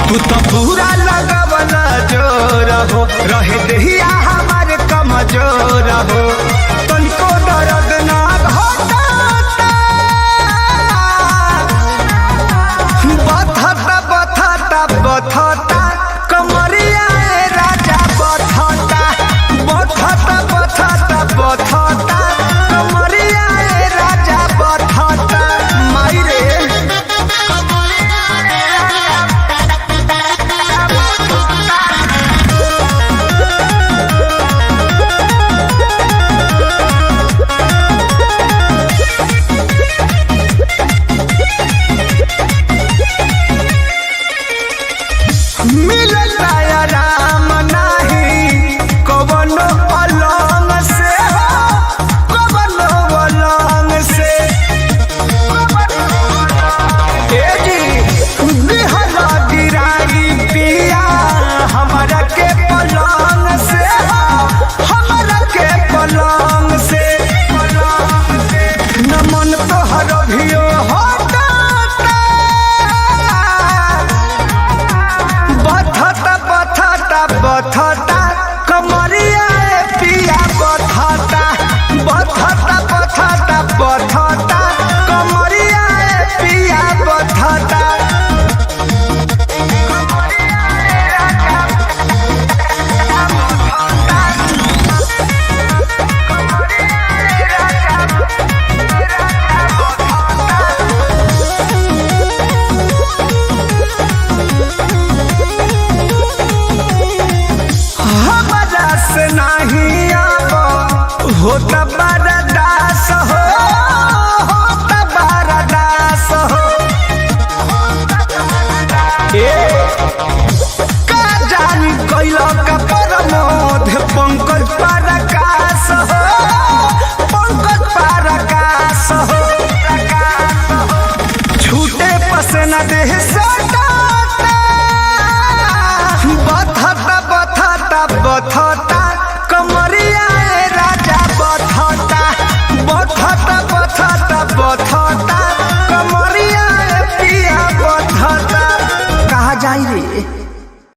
तू तो पूरा लगवला जोर हो, रहे दहिया हमारे कमजोर हो, तनिको दर्द ना घटाता, बथता बथता बथता कमरिया राजा बथता, बथता बथता बथता कमरिया राजा बथता। माई रे मिलता आराम नाही कवनो अलंग से, कवनो अलंग से बिहला गिराई पिया हमारा के पलंग से, हमारा के पलंग से न मन तोहर भियो बथता कमरिया पिया बथता, बथता बथता बथता कमरिया पिया बथता। हमारा से नहीं अब होता बर्दास हो, होता बर्दास हो, का जानी कैलो का प्रमोद पंकज पराकाश हो, पंकज पराकाश हो, छूटे पसना देह सटाता, बथता बथता बथता